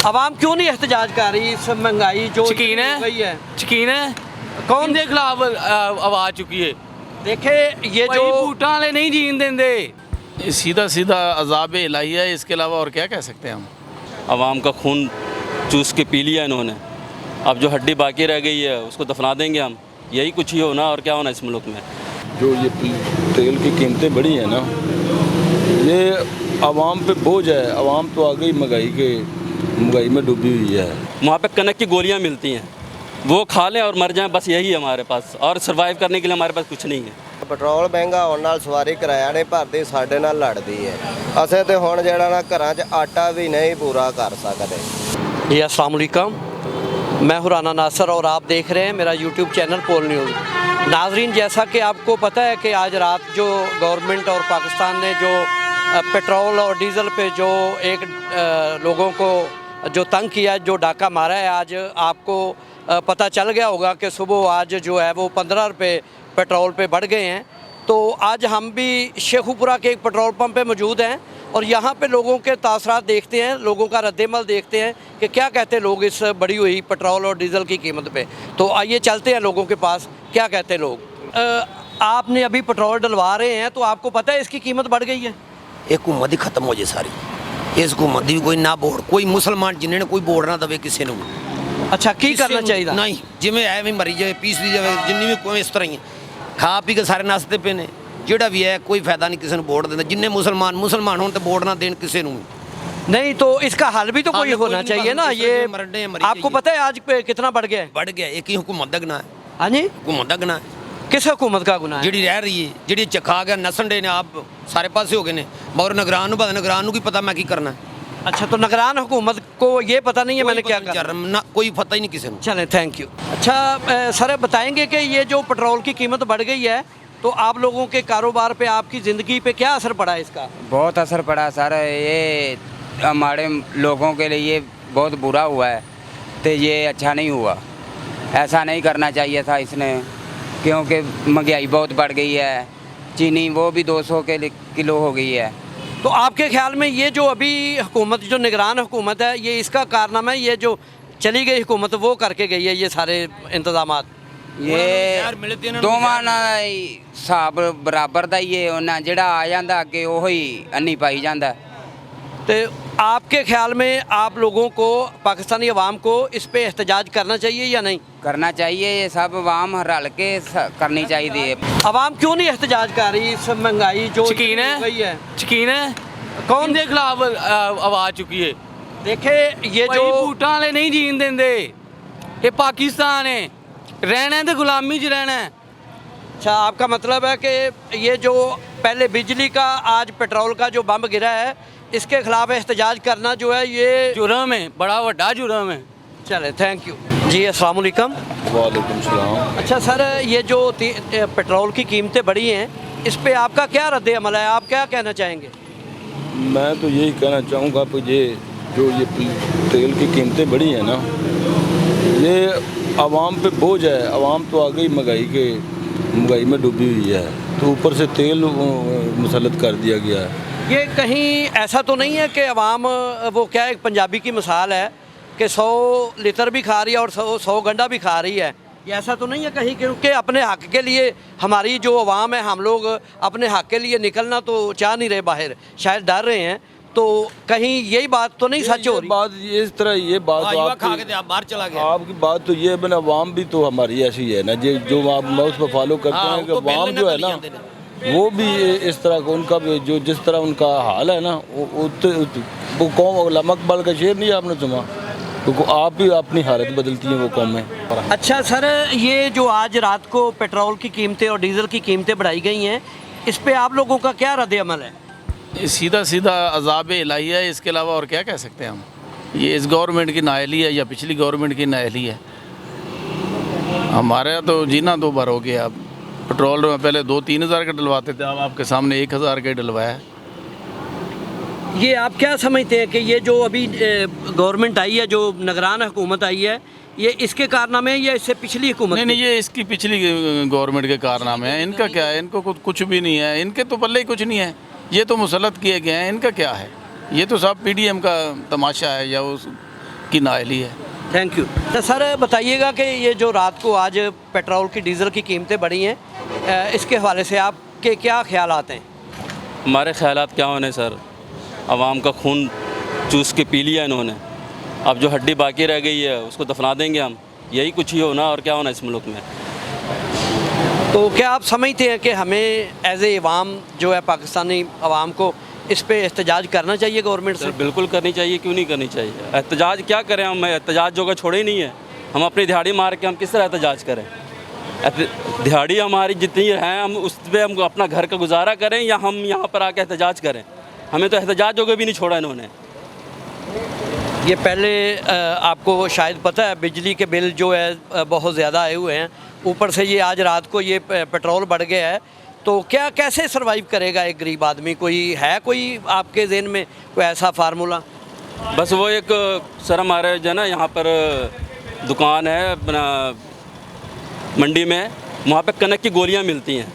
आवाम क्यों नहीं एहतजाज कर रही इस महंगाई जो यकीन हो गई है, है? यकीन है कौन के खिलाफ आवाज चुकी है। देखे ये जो जो बूटा वाले नहीं जीन देंगे, सीधा सीधा अजाब इलाही है, इसके अलावा और क्या कह सकते हैं हम। आवाम का खून चूस के पी लिया इन्होंने, अब जो हड्डी बाकी रह गई है उसको दफना देंगे हम। यही कुछ ही होना और क्या होना इस मुल्क में। जो ये तेल की कीमतें बढ़ी हैं ना, ये आवाम पे बोझ है। आवाम तो आ गई महंगाई में डूबी हुई है। वहाँ पे कनक की गोलियाँ मिलती हैं, वो खा लें और मर जाएं, बस यही है हमारे पास। और सर्वाइव करने के लिए हमारे पास कुछ नहीं है। ਪੈਟਰੋਲ ਮਹਿੰਗਾ ਹੋਣ ਨਾਲ ਸਵਾਰੀ ਕਿਰਾਇਆ ਨਹੀਂ ਭਰਦੀ, ਸਾਡੇ ਨਾਲ ਲੜਦੀ ਹੈ। ਅਸੀਂ ਤੇ ਹੁਣ ਜਿਹੜਾ ਨਾ ਘਰਾਂ 'ਚ ਆਟਾ ਵੀ ਨਹੀਂ ਪੂਰਾ ਕਰ ਸਕਦੇ। जी अस्सलाम वालेकुम, मैं हूं राना नासर और आप देख रहे हैं मेरा यूट्यूब चैनल पोल न्यूज़। नाजरीन, जैसा कि आपको पता है कि आज रात जो गवर्नमेंट और पाकिस्तान ने जो पेट्रोल और डीज़ल पे जो एक लोगों को जो तंग किया, जो डाका मारा है, आज आपको पता चल गया होगा कि सुबह आज जो है वो 15 रुपये पेट्रोल पे बढ़ गए हैं। तो आज हम भी शेखुपुरा के एक पेट्रोल पंप पे मौजूद हैं और यहाँ पे लोगों के तासरात देखते हैं, लोगों का रद्देमल देखते हैं कि क्या कहते हैं लोग इस बढ़ी हुई पेट्रोल और डीज़ल की कीमत पे। तो आइए चलते हैं लोगों के पास, क्या कहते हैं लोग। आपने अभी पेट्रोल डलवा रहे हैं तो आपको पता है इसकी कीमत बढ़ गई है? ਇਹ हुकूमत ही खत्म हो जाए सारी। इस हुकूमत की भी कोई ना बोड़, कोई मुसलमान जिन्हें ने कोई बोड़ ना दवे किसी ਨੂੰ। अच्छा की करना चाहिए? नहीं, जिमें ਐਵੇਂ ਮਰੀ ਜਾਵੇ, ਪੀਸਦੀ ਜਾਵੇ, ਜਿੰਨੀ ਵੀ ਕੋਈ ਇਸ ਤਰ੍ਹਾਂ ਹੀ ਖਾ ਪੀ ਕੇ ਸਾਰੇ ਨੱਸਦੇ ਪਏ ਨੇ। ਜਿਹੜਾ ਵੀ ਹੈ ਕੋਈ ਫਾਇਦਾ नहीं किसी ਨੂੰ ਵੋਟ ਦਿੰਦਾ। ਜਿੰਨੇ ਮੁਸਲਮਾਨ ਹੋਣ ਤੇ ਵੋਟ ਨਾ ਦੇਣ ਕਿਸੇ ਨੂੰ। नहीं तो इसका हल भी तो कोई होना चाहिए ना। ये आपको पता है आज पे कितना बढ़ गया है? बढ़ गया, एक ही हुकूमत ਦਾ ਗੁਨਾਹ ਹੈ। हाँ जी, हुकूमत ਦਾ ਗੁਨਾਹ ਹੈ। किस हुकूमत का गुनाह है? ਜਿਹੜੀ ਰਹਿ ਰਹੀ ਹੈ, ਜਿਹੜੀ ਚਖਾ ਗਿਆ ਨਸਣ ਦੇ ਨੇ ਆਪ ਸਾਰੇ ਪਾਸੇ ਹੋ ਗਏ ਨੇ। ਮਗਰ ਨਿਗਰਾਨ ਨੂੰ ਪਤਾ, ਨਿਗਰਾਨ ਨੂੰ ਕੀ ਪਤਾ ਮੈਂ ਕੀ ਕਰਨਾ। अच्छा, तो निगरान हुकूमत को ये पता नहीं है मैंने क्या कहा? ना कोई पता ही नहीं किसी को। चलें, थैंक यू। अच्छा सर, बताएंगे कि ये जो पेट्रोल की कीमत बढ़ गई है तो आप लोगों के कारोबार पे, आपकी ज़िंदगी पे क्या असर पड़ा है इसका? बहुत असर पड़ा सर। ये हमारे लोगों के लिए बहुत बुरा हुआ है, तो ये अच्छा नहीं हुआ। ऐसा नहीं करना चाहिए था इसने, क्योंकि महंगाई बहुत बढ़ गई है। चीनी वो भी 200 के किलो हो गई है। तो आपके ख्याल में ये जो अभी हुकूमत, जो निगरान हुकूमत है, ये इसका कारनामा है ये जो चली गई हुकूमत वो करके गई है ये सारे इंतजामात? ये दोवां नाल हिसाब बराबर दा ही है। उन्हें जिहड़ा आ जांदा अगे ओही अन्नी पाई जांदा। तो आपके ख्याल में आप लोगों को, पाकिस्तानी अवाम को इस पे एहतजाज करना चाहिए या नहीं? करना चाहिए। ये सब अवाम रल के करनी चाहिए। अवाम क्यों नहीं एहतजाज कर रही इस महंगाई जो यकीन हो गई है? यकीन है कौन के खिलाफ आवाज चुकी है। देखे ये जो बूटा वाले नहीं जीन देंगे, ये पाकिस्तान है, रहना है तो गुलामी च रहना है। अच्छा, आपका मतलब है कि ये जो पहले बिजली का, आज पेट्रोल का जो बम गिरा है, इसके खिलाफ एहतजाज करना जो है ये जुर्म है, बड़ा वड्डा जुर्म है। चले, थैंक यू जी। अस्सलाम वालेकुम। वालेकुम सलाम। अच्छा सर, ये जो पेट्रोल की कीमतें बढ़ी हैं, इस पे आपका क्या रद्द अमल है? आप क्या कहना चाहेंगे? मैं तो यही कहना चाहूँगा कि ये तेल की कीमतें बढ़ी हैं ना, ये आवाम पे बोझ है। आवाम तो आ गई महंगाई में डूबी हुई है, तो ऊपर से तेल मुसल्लत कर दिया गया है। ये कहीं ऐसा तो नहीं है कि अवाम, वो क्या, एक पंजाबी की मिसाल है कि 100 लीटर भी खा रही है और 100 गंडा भी खा रही है? ये ऐसा तो नहीं है कहीं? क्योंकि अपने हक़ के लिए हमारी जो अवाम है, हम लोग अपने हक़ के लिए निकलना तो चाह नहीं रहे बाहर, शायद डर रहे हैं। तो कहीं यही बात तो नहीं सच हो रही? बात ये इस तरह, ये बात तो खा के आप बाहर चला गया। आपकी बात तो ये बना, अवाम भी तो हमारी ऐसी है ना, जो आप उस पर फॉलो करते हैं कि अवाम जो है ना, वो भी इस तरह का, उनका भी जो जिस तरह उनका हाल है ना, वो कौम लमकबल का शेर नहीं आपने सुना, तो आप भी अपनी हालत बदलती हैं वो कौमें। अच्छा सर, ये जो आज रात को पेट्रोल की कीमतें और डीज़ल की कीमतें बढ़ाई गई हैं, इस पे आप लोगों का क्या रद्द अमल है? ये सीधा सीधा अजाब इलाही है, इसके अलावा और क्या कह सकते हैं हम। ये इस गवर्नमेंट की नाअहली है या पिछली गवर्नमेंट की नाअहली है। हमारे तो जीना दो बार हो गया। अब पेट्रोल में पहले 2-3 हज़ार का डलवाते थे, अब आपके सामने 1,000 का डलवाया। ये आप क्या समझते हैं कि ये जो अभी गवर्नमेंट आई है, जो निगरान हुकूमत आई है, ये इसके कारनामे या इससे पिछली हुकूमत? नहीं, ये इसकी पिछली गवर्नमेंट के कारनामे हैं। इनका क्या है? इनको कुछ भी नहीं है, इनके तो पल्ले ही कुछ नहीं है। ये तो मुसल्लत किए गए हैं, इनका क्या है? ये तो सब PDM का तमाशा है या उस की नाअहली है। Thank you. तो सर बताइएगा कि ये जो रात को आज पेट्रोल की डीज़ल की कीमतें बढ़ी हैं, इसके हवाले से आपके क्या ख्याल आते हैं? हमारे ख्यालात क्या होने सर, आवाम का खून चूस के पी लिया इन्होंने। अब जो हड्डी बाकी रह गई है उसको दफना देंगे हम, यही कुछ ही होना और क्या होना इस मुल्क में। तो क्या आप समझते हैं कि हमें एज ए अवाम जो है पाकिस्तानी अवाम को इस पे एहतजाज करना चाहिए गवर्नमेंट से? सर बिल्कुल करनी चाहिए, क्यों नहीं करनी चाहिए। एहतजाज क्या करें हम, एहतजाज जो छोड़े ही नहीं है। हम अपनी दिहाड़ी मार के हम किस तरह एहतजाज करें? दिहाड़ी हमारी जितनी है हम उस पर हम अपना घर का गुजारा करें या हम यहाँ पर आके एहतजाज करें? हमें तो एहतजाज जो भी नहीं छोड़ा इन्होंने। ये पहले आपको शायद पता है बिजली के बिल जो है बहुत ज़्यादा आए हुए हैं, ऊपर से ये आज रात को ये पेट्रोल बढ़ गया है, तो क्या कैसे सरवाइव करेगा एक गरीब आदमी? कोई आपके ज़हन में कोई ऐसा फार्मूला? बस वो एक सर हमारे जो है ना यहाँ पर दुकान है अपना मंडी में, वहाँ पे कनक की गोलियाँ मिलती हैं,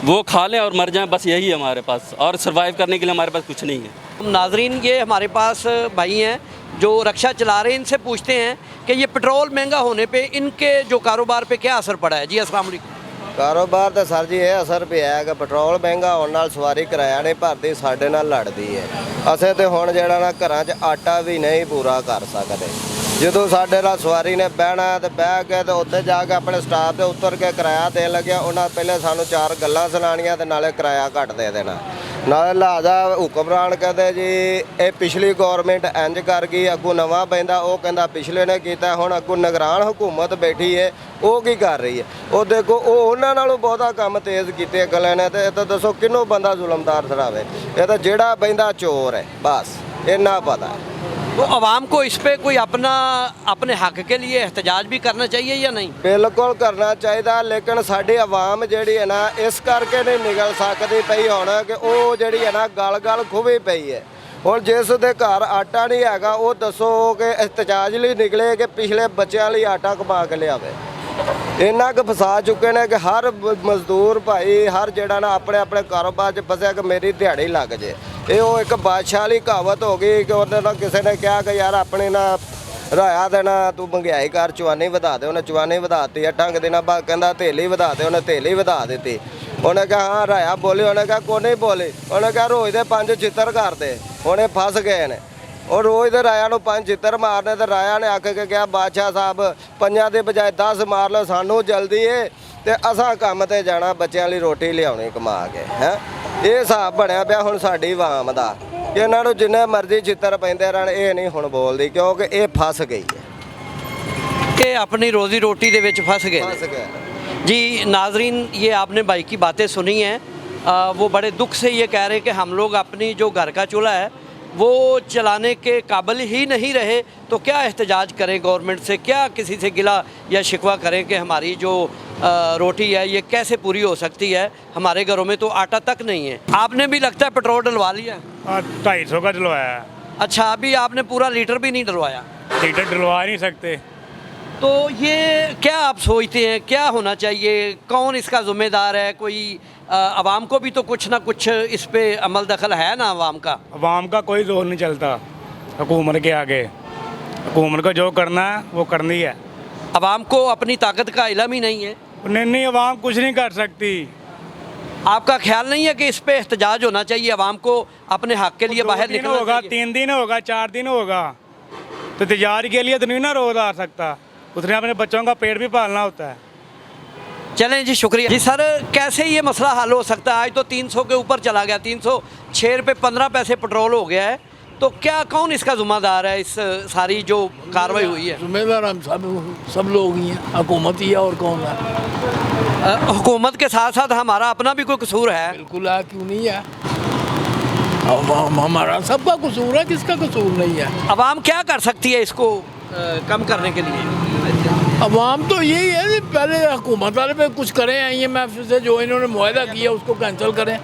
वो खा लें और मर जाएं, बस यही है हमारे पास। और सरवाइव करने के लिए हमारे पास कुछ नहीं है। नाजरीन, ये हमारे पास भाई हैं जो रक्षा चला रहे हैं, इनसे पूछते हैं कि ये पेट्रोल महंगा होने पे इनके जो कारोबार पे क्या असर पड़ा है। जी अस्सलाम वालेकुम। ਕਾਰੋਬਾਰ ਤਾਂ ਸਰ ਜੀ ਇਹ ਅਸਰ ਪਿਆ ਹੈਗਾ, ਪੈਟਰੋਲ ਮਹਿੰਗਾ ਹੋਣ ਨਾਲ ਸਵਾਰੀ ਕਿਰਾਇਆ ਨਹੀਂ ਭਰਦੀ, ਸਾਡੇ ਨਾਲ ਲੜਦੀ ਹੈ। ਅਸੀਂ ਤੇ ਹੁਣ ਜਿਹੜਾ ਨਾ ਘਰਾਂ 'ਚ ਆਟਾ ਵੀ ਨਹੀਂ ਪੂਰਾ ਕਰ ਸਕਦੇ। ਜਦੋਂ ਸਾਡੇ ਨਾਲ ਸਵਾਰੀ ਨੇ ਬਹਿਣਾ ਤੇ ਬਹਿ ਕੇ ਤੇ ਉੱਥੇ ਜਾ ਕੇ ਆਪਣੇ ਸਟਾਫ ਤੇ ਉਤਰ ਕੇ ਕਿਰਾਇਆ ਦੇਣ ਲੱਗਿਆ, ਉਹਨਾਂ ਪਹਿਲੇ ਸਾਨੂੰ 4 ਗੱਲਾਂ ਸੁਣਾਉਣੀਆਂ ਤੇ ਨਾਲੇ ਕਿਰਾਇਆ ਘੱਟ ਦੇ ਦੇਣਾ। ਨਾਲੇ ਲਿਹਾਜ਼ਾ ਹੁਕਮਰਾਨ ਕਹਿੰਦੇ ਜੀ ਇਹ ਪਿਛਲੀ ਗੌਰਮੈਂਟ ਇੰਜ ਕਰ ਗਈ, ਅੱਗੋਂ ਨਵਾਂ ਪੈਂਦਾ ਉਹ ਕਹਿੰਦਾ ਪਿਛਲੇ ਨੇ ਕੀਤਾ, ਹੁਣ ਅੱਗੋਂ ਨਿਗਰਾਨ ਹੁਕੂਮਤ ਬੈਠੀ ਹੈ ਉਹ ਕੀ ਕਰ ਰਹੀ ਹੈ। ਉਹ ਦੇਖੋ ਉਹ ਉਹਨਾਂ ਨਾਲੋਂ ਬਹੁਤਾ ਕੰਮ ਤੇਜ਼ ਕੀਤੇ ਅਗਲੇ ਨੇ, ਤੇ ਇਹ ਤਾਂ ਦੱਸੋ ਕਿਹਨੂੰ ਬੰਦਾ ਜ਼ੁਲਮਦਾਰ ਠਹਿਰਾਵੇ। ਇਹ ਤਾਂ ਜਿਹੜਾ ਬਹਿੰਦਾ ਚੋਰ ਹੈ, बस इतना पता है। तो आवाम को इस पे कोई अपने हक के लिए एहतजाज भी करना चाहिए या नहीं? बिल्कुल करना चाहिए, लेकिन साड़ी आवाम जी है ना इस करके नहीं निकल सकती पई होना कि वो जी है ना गल गल खुवी पई है। ਹੁਣ ਜਿਸ ਦੇ ਘਰ ਆਟਾ ਨਹੀਂ ਹੈਗਾ ਉਹ ਦੱਸੋ ਕਿ ਇhtਜਾਜ ਲਈ ਨਿਕਲੇ ਕਿ ਪਿਛਲੇ ਬੱਚਿਆਂ ਲਈ ਆਟਾ ਕਮਾ ਕੇ ਲਿਆਵੇ। ਇੰਨਾ ਕੁ ਫਸਾ ਚੁੱਕੇ ਨੇ ਕਿ ਹਰ ਮਜ਼ਦੂਰ ਭਾਈ ਹਰ ਜਿਹੜਾ ਨਾ ਆਪਣੇ ਆਪਣੇ ਕਾਰੋਬਾਰ 'ਚ ਫਸਿਆ ਕਿ ਮੇਰੀ ਦਿਹਾੜੀ ਲੱਗ ਜੇ। ਇਹ ਉਹ ਇੱਕ ਬਾਦਸ਼ਾਹ ਵਾਲੀ ਕਹਾਵਤ ਹੋ ਗਈ ਕਿ ਉਹਦੇ ਨਾਲ ਕਿਸੇ ਨੇ ਕਿਹਾ ਕਿ ਯਾਰ ਆਪਣੇ ਨਾਲ ਰਾਇਆ ਦੇਣਾ ਤੂੰ ਮਹਿੰਗਾਈ ਕਰ, ਚਵਾਨੀ ਵਧਾ ਦੇ। ਉਹਨੇ ਚਵਾਨੀ ਵਧਾਤੀ ਹੈ, ਢੰਗ ਦੇ ਨਾਲ ਬਾ ਕਹਿੰਦਾ ਥੇਲੀ ਵਧਾ ਦੇ, ਉਹਨੇ ਥੇਲੀ ਵਧਾ ਦਿੱਤੀ। ਉਹਨੇ ਕਿਹਾ ਹਾਂ ਰਾਇਆ ਬੋਲੀ, ਉਹਨੇ ਕਿਹਾ ਕੋਈ ਨਹੀਂ ਬੋਲੀ। ਉਹਨੇ ਕਿਹਾ ਰੋਜ਼ ਦੇ 5 ਚਿੱਤਰ ਕਰਦੇ, ਹੁਣ ਇਹ ਫਸ ਗਏ ਨੇ। ਉਹ ਰੋਜ਼ ਦੇ ਰਾਇਆ ਨੂੰ 5 ਚਿੱਤਰ ਮਾਰਨੇ, ਤੇ ਰਾਇਆ ਨੇ ਆਖ ਕੇ ਕਿਹਾ ਬਾਦਸ਼ਾਹ ਸਾਹਿਬ 5 ਦੇ ਬਜਾਏ 10 ਮਾਰ ਲਓ, ਸਾਨੂੰ ਜਲਦੀ ਏ ਤੇ ਅਸਾਂ ਕੰਮ ਤੇ ਜਾਣਾ, ਬੱਚਿਆਂ ਲਈ ਰੋਟੀ ਲਿਆਉਣੀ ਕਮਾ ਕੇ। ਹੈ ਇਹ ਹਿਸਾਬ ਬਣਿਆ ਪਿਆ ਹੁਣ ਸਾਡੀ ਆਵਾਮ ਦਾ ਕਿ ਇਹਨਾਂ ਨੂੰ ਜਿੰਨੇ ਮਰਜ਼ੀ ਚਿੱਤਰ ਪੈਂਦੇ ਰਹਿਣ, ਇਹ ਨਹੀਂ ਹੁਣ ਬੋਲਦੀ ਕਿਉਂਕਿ ਇਹ ਫਸ ਗਈ ਹੈ। कि अपनी रोज़ी रोटी के विच फंस गए। फंस गए। जी नाजरीन, ये आपने भाई की बातें सुनी हैं, वो बड़े दुख से ये कह रहे हैं कि हम लोग अपनी जो घर का चूल्हा है वो चलाने के काबिल ही नहीं रहे, तो क्या एहतजाज करें गवर्नमेंट से, क्या किसी से गिला या शिकवा करें कि हमारी जो रोटी है ये कैसे पूरी हो सकती है, हमारे घरों में तो आटा तक नहीं है। आपने भी लगता है पेट्रोल डलवा लिया? 250 का डलवाया है। अच्छा, अभी आपने पूरा लीटर भी नहीं डलवाया? लीटर डलवा नहीं सकते। तो ये क्या आप सोचते हैं क्या होना चाहिए, कौन इसका ज़िम्मेदार है? कोई आवाम को भी तो कुछ ना कुछ इस पे अमल दखल है ना आवाम का? अवाम का कोई जोर नहीं चलता हुकूमत के आगे। हुकूमत को जो करना है वो करनी है। आवाम को अपनी ताकत का इल्म ही नहीं है? नहीं, अवाम कुछ नहीं कर सकती। आपका ख्याल नहीं है कि इस पे एहतजाज होना चाहिए, आवाम को अपने हक के लिए बाहर निकलना होगा, चाहिए? 3 दिन होगा, 4 दिन होगा, तो तजारी के लिए तो नहीं ना रोज़ आ सकता, उसने अपने बच्चों का पेट भी पालना होता है। चलें जी, शुक्रिया जी। सर कैसे ये मसला हल हो सकता है? आज तो 300 के ऊपर चला गया, 306 रुपये 15 पैसे पेट्रोल हो गया है, तो क्या कौन इसका ज़िम्मेदार है? इस सारी जो कार्रवाई हुई है जिम्मेदार हम सब लोग ही हैं, हुकूमत ही है और कौन है। हुकूमत के साथ साथ हमारा अपना भी कोई कसूर है? बिल्कुल है, क्यों नहीं है। हमारा सबका कसूर है, किसका कसूर नहीं है। आवाम क्या कर सकती है इसको कम करने के लिए? अवाम तो यही है कि पहले हुकूमत वाले पे कुछ करें, IMF से जो इन्होंने मुआहदा किया उसको कैंसिल करें।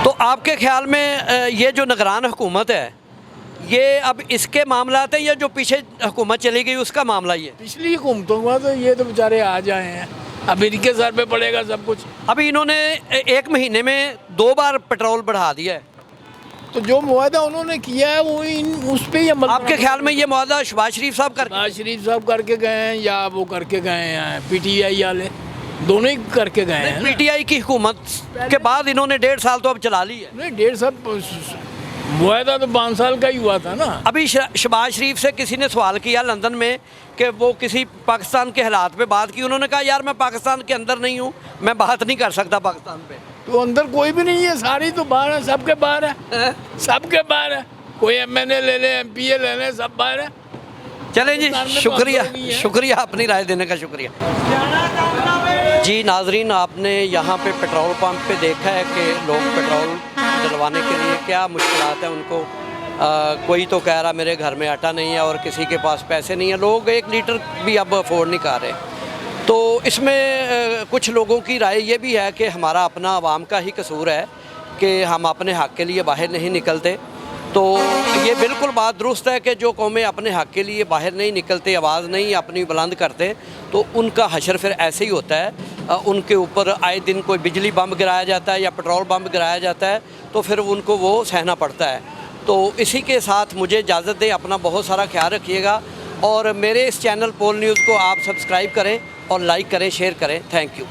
तो आपके ख्याल में ये जो निगरान हुकूमत है ये अब इसके मामलात है या जो पीछे हुकूमत चली गई उसका मामला ये? पिछली हुकूमतों का तो ये तो बेचारे आ जाए हैं, अब इनके सर पे पड़ेगा सब कुछ। अभी इन्होंने 1 महीने में 2 बार पेट्रोल बढ़ा दिया है, तो जो मुआहदा उन्होंने किया है वो उस पर ही अमल आपके ख्याल में ये मुआहदा शहबाज शरीफ साहब कर नवाज शरीफ साहब करके गए हैं या वो करके गए हैं PTI वाले, दोनों ही करके गए हैं ना। PTI की हुकूमत के बाद इन्होंने 1.5 साल तो अब चला ली है। नहीं 1.5 साल मुआहदा तो 5 साल का ही हुआ था ना। अभी शहबाज शरीफ से किसी ने सवाल किया लंदन में कि वो किसी पाकिस्तान के हालात पे बात की, उन्होंने कहा यार मैं पाकिस्तान के अंदर नहीं हूँ, मैं बात नहीं कर सकता पाकिस्तान पे। तो अंदर कोई भी नहीं है, सारी तो बाहर है, सबके बाहर है, सबके बाहर है। कोई MNA ले ले, MPA ले ले, सब बाहर है। चलें जी, पाकिस्तान में शुक्रिया बात होगी है। शुक्रिया अपनी राय देने का शुक्रिया। जी नाजरीन, आपने यहाँ पे पेट्रोल पंप पे देखा है कि लोग पेट्रोल डलवाने के लिए क्या मुश्किलात है उनको। कोई तो कह रहा मेरे घर में आटा नहीं है और किसी के पास पैसे नहीं है, लोग 1 लीटर भी अब अफोर्ड नहीं कर रहे। तो इसमें कुछ लोगों की राय ये भी है कि हमारा अपना आवाम का ही कसूर है कि हम अपने हक़ के लिए बाहर नहीं निकलते। तो ये बिल्कुल बात दुरुस्त है कि जो कौमें अपने हक़ के लिए बाहर नहीं निकलते, आवाज़ नहीं अपनी बुलंद करते, तो उनका हशर फिर ऐसे ही होता है। उनके ऊपर आए दिन कोई बिजली बम गिराया जाता है या पेट्रोल बम गिराया जाता है, तो फिर उनको वो सहना पड़ता है। तो इसी के साथ मुझे इजाज़त दें, अपना बहुत सारा ख्याल रखिएगा और मेरे इस चैनल पोल न्यूज़ को आप सब्सक्राइब करें और लाइक करें, शेयर करें। Thank you.